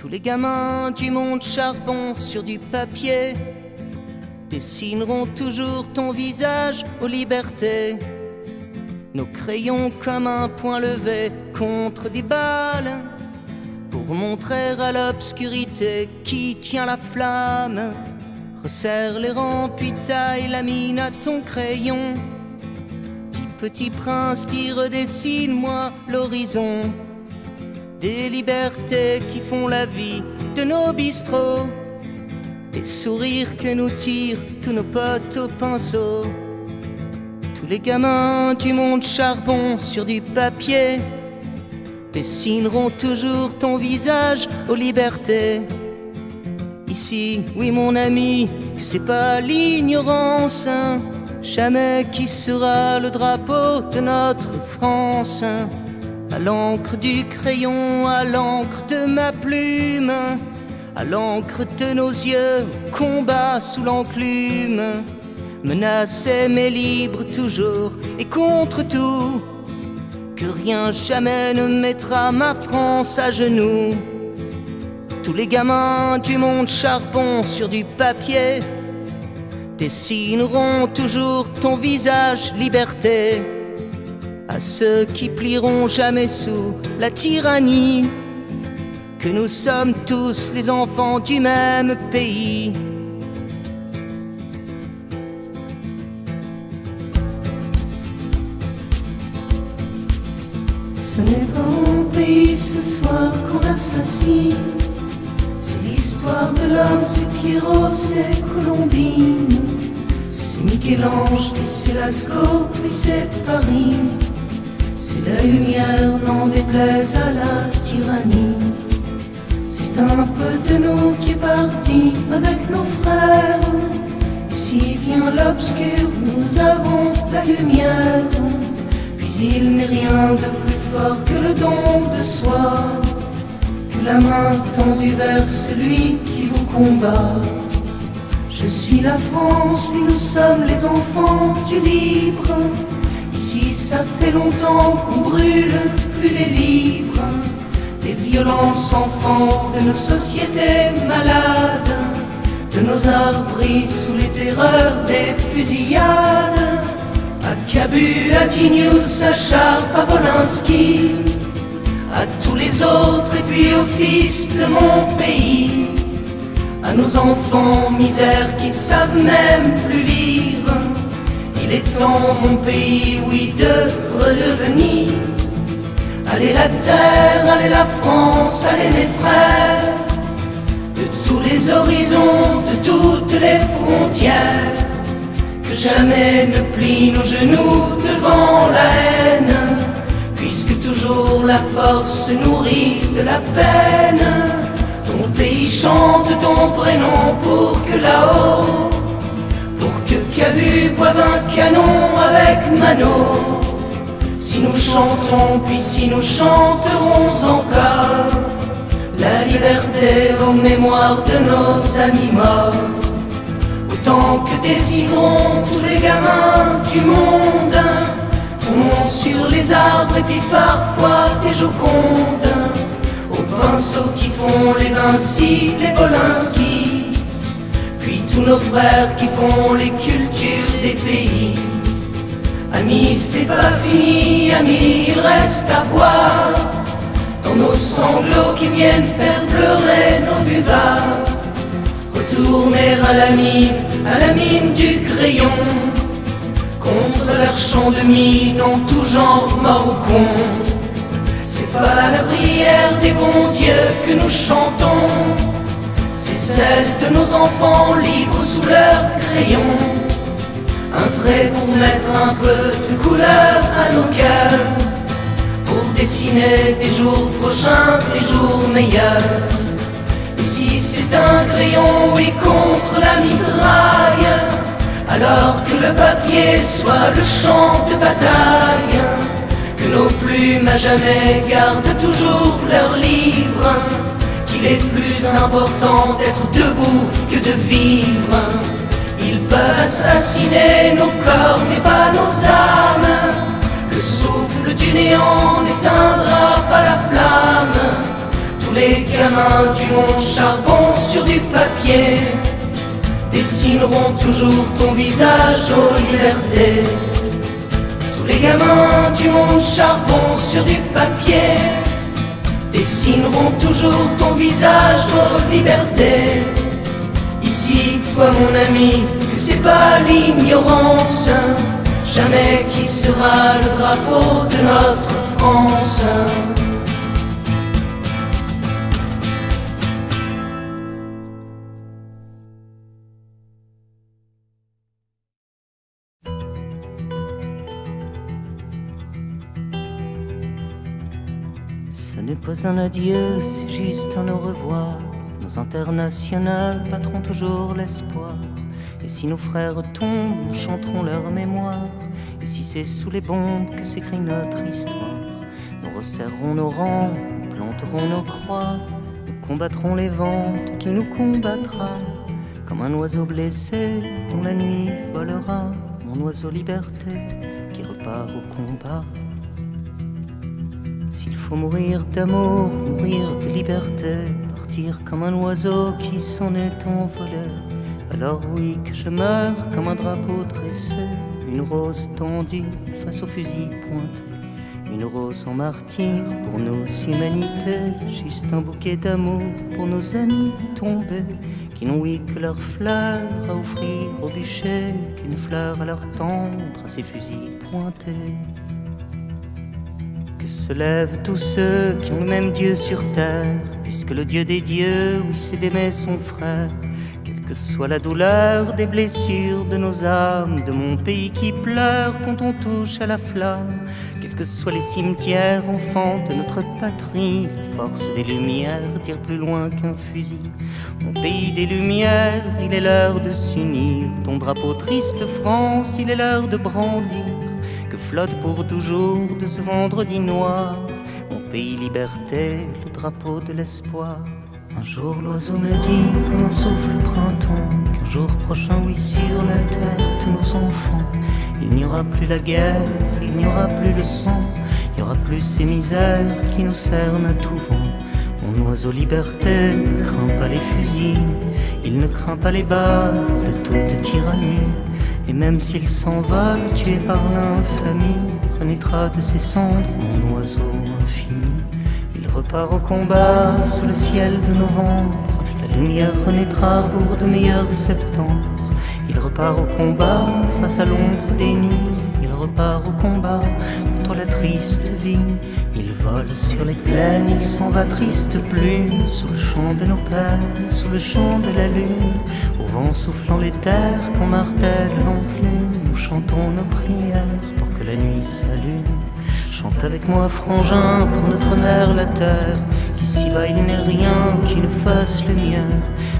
Tous les gamins du monde charbon sur du papier dessineront toujours ton visage aux libertés. Nos crayons comme un point levé contre des balles pour montrer à l'obscurité qui tient la flamme. Resserre les rangs puis taille la mine à ton crayon. Dis petit prince, dis redessine-moi l'horizon des libertés qui font la vie de nos bistrots, des sourires que nous tirent tous nos potes au pinceau. Tous les gamins du monde charbon sur du papier dessineront toujours ton visage aux libertés. Ici, oui mon ami, c'est pas l'ignorance, hein. Jamais qui sera le drapeau de notre France, hein. À l'encre du crayon, à l'encre de ma plume, à l'encre de nos yeux, combat sous l'enclume. Menacé mais libre toujours et contre tout, que rien jamais ne mettra ma France à genoux. Tous les gamins du monde charbon sur du papier dessineront toujours ton visage liberté. À ceux qui plieront jamais sous la tyrannie, que nous sommes tous les enfants du même pays. Ce n'est pas mon pays ce soir qu'on assassine, c'est l'histoire de l'homme, c'est Pierrot, c'est Colombine, c'est Michel-Ange, puis c'est Lascaux, puis c'est Paris. C'est la lumière, n'en déplaise à la tyrannie. C'est un peu de nous qui est parti avec nos frères. Ici vient l'obscur, nous avons la lumière. Puis il n'est rien de plus fort que le don de soi, que la main tendue vers celui qui vous combat. Je suis la France, puis nous sommes les enfants du libre. Ici ça fait longtemps qu'on brûle plus les livres des violences enfants de nos sociétés malades, de nos arbres sous les terreurs des fusillades. À Cabu, à Tignouz, à Chartres, à Wolinski, à tous les autres et puis aux fils de mon pays, à nos enfants misères qui savent même plus lire. Il est temps, mon pays, oui, de redevenir. Allez la terre, allez la France, allez mes frères, de tous les horizons, de toutes les frontières, que jamais ne plient nos genoux devant la haine, puisque toujours la force se nourrit de la peine. Ton pays chante ton prénom pour que là-haut, pour que Cabu boive un canon avec Mano. Si nous chantons, puis si nous chanterons encore la liberté aux mémoires de nos amis morts, autant que dessineront tous les gamins du monde ton nom sur les arbres et puis parfois des Jocondes, aux pinceaux qui font les Vinci, les Wolinski, puis tous nos frères qui font les cultures des pays. Amis, c'est pas fini, amis, il reste à boire dans nos sanglots qui viennent faire pleurer nos buvards. Retourner à la mine du crayon, contre leur champ de mine en tout genre mort ou con. C'est pas la prière des bons dieux que nous chantons, c'est celle de nos enfants libres sous leur crayon. Un trait pour mettre un peu de couleur à nos cœurs, pour dessiner des jours prochains, des jours meilleurs. Et si c'est un crayon, oui, contre la mitraille, alors que le papier soit le champ de bataille, que nos plumes à jamais gardent toujours leur livre, qu'il est plus important d'être debout que de vivre. Ils peuvent assassiner nos corps mais pas nos âmes, le souffle du néant n'éteindra pas la flamme. Tous les gamins du monde sur du papier dessineront toujours ton visage aux libertés. Tous les gamins du monde charbon sur du papier dessineront toujours ton visage aux libertés. Ici, toi mon ami, c'est pas l'ignorance jamais qui sera le drapeau de notre France. Ce n'est pas un adieu, c'est juste un au revoir. Nos internationales battront toujours l'espoir. Et si nos frères tombent, nous chanterons leur mémoire. Et si c'est sous les bombes que s'écrit notre histoire, nous resserrerons nos rangs, nous planterons nos croix. Nous combattrons les vents de qui nous combattra. Comme un oiseau blessé dont la nuit volera, mon oiseau liberté qui repart au combat. S'il faut mourir d'amour, mourir de liberté, partir comme un oiseau qui s'en est envolé, alors oui que je meurs comme un drapeau dressé, une rose tendue face au fusil pointé, une rose en martyr pour nos humanités, juste un bouquet d'amour pour nos amis tombés, qui n'ont oui que leurs fleurs à offrir au bûcher, qu'une fleur à leur tendre à ces fusils pointés. Que se lèvent tous ceux qui ont le même Dieu sur terre, puisque le Dieu des dieux, oui, c'est d'aimer son frère. Quelle que soit la douleur des blessures de nos âmes, de mon pays qui pleure quand on touche à la flamme, quels que soient les cimetières, enfants de notre patrie, la force des lumières tire plus loin qu'un fusil. Mon pays des lumières, il est l'heure de s'unir, ton drapeau triste France, il est l'heure de brandir, que flotte pour toujours de ce vendredi noir, mon pays liberté, le drapeau de l'espoir. Un jour l'oiseau me dit comme un souffle printemps, qu'un jour prochain, oui, sur la terre de nos enfants, il n'y aura plus la guerre, il n'y aura plus le sang, il n'y aura plus ces misères qui nous cernent à tout vent. Mon oiseau liberté ne craint pas les fusils, il ne craint pas les balles de toute tyrannie. Et même s'il s'envole, tué par l'infamie, renaîtra de ses cendres mon oiseau infini. Il repart au combat sous le ciel de novembre, la lumière renaîtra pour de meilleurs septembre. Il repart au combat face à l'ombre des nuits, il repart au combat contre la triste vie. Il vole sur les plaines, il s'en va triste plume, sous le chant de nos pères, sous le chant de la lune, au vent soufflant les terres qu'on martèle l'enclume. Nous chantons nos prières pour que la nuit s'allume. Chante avec moi, frangin, pour notre mère la terre, qu'ici-bas il n'est rien qui nous fasse lumière.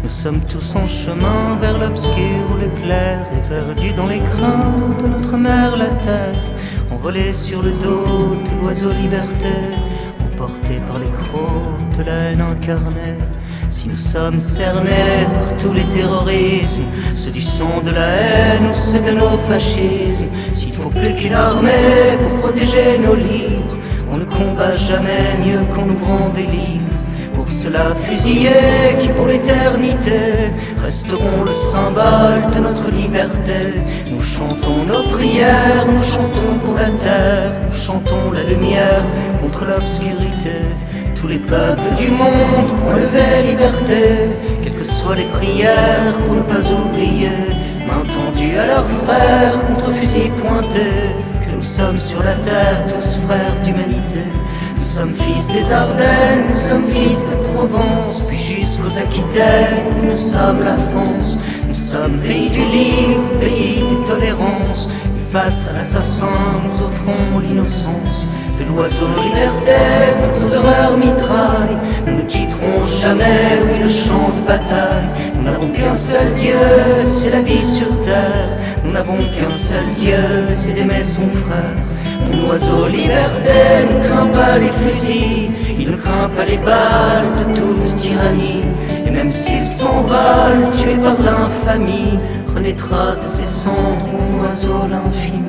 Nous sommes tous en chemin vers l'obscur ou le clair, et perdus dans les crins de notre mère la terre, envolés sur le dos de l'oiseau liberté, emportés par les crocs de la haine incarnée. Si nous sommes cernés par tous les terrorismes, ceux du sang de la haine ou ceux de nos fascismes, s'il faut plus qu'une armée pour protéger nos livres, on ne combat jamais mieux qu'en ouvrant des livres. Pour cela fusillés qui pour l'éternité resteront le symbole de notre liberté. Nous chantons nos prières, nous chantons pour la terre, nous chantons la lumière contre l'obscurité. Tous les peuples du monde pour lever liberté, quelles que soient les prières pour ne pas oublier, main tendue à leurs frères contre fusil pointé, que nous sommes sur la terre tous frères d'humanité. Nous sommes fils des Ardennes, nous sommes fils de Provence, puis jusqu'aux Aquitaines, nous sommes la France. Nous sommes pays du livre, pays des tolérances, et face à l'assassin, nous offrons l'innocence de l'oiseau liberté face aux horreurs mitrailles. Nous ne quitterons jamais, oui, le champ de bataille. Nous n'avons qu'un seul Dieu, c'est la vie sur terre. Nous n'avons qu'un seul Dieu, c'est d'aimer son frère. Mon oiseau liberté ne craint pas les fusils, il ne craint pas les balles de toute tyrannie. Et même s'il s'envole, tué par l'infamie, renaîtra de ses cendres mon oiseau l'infini.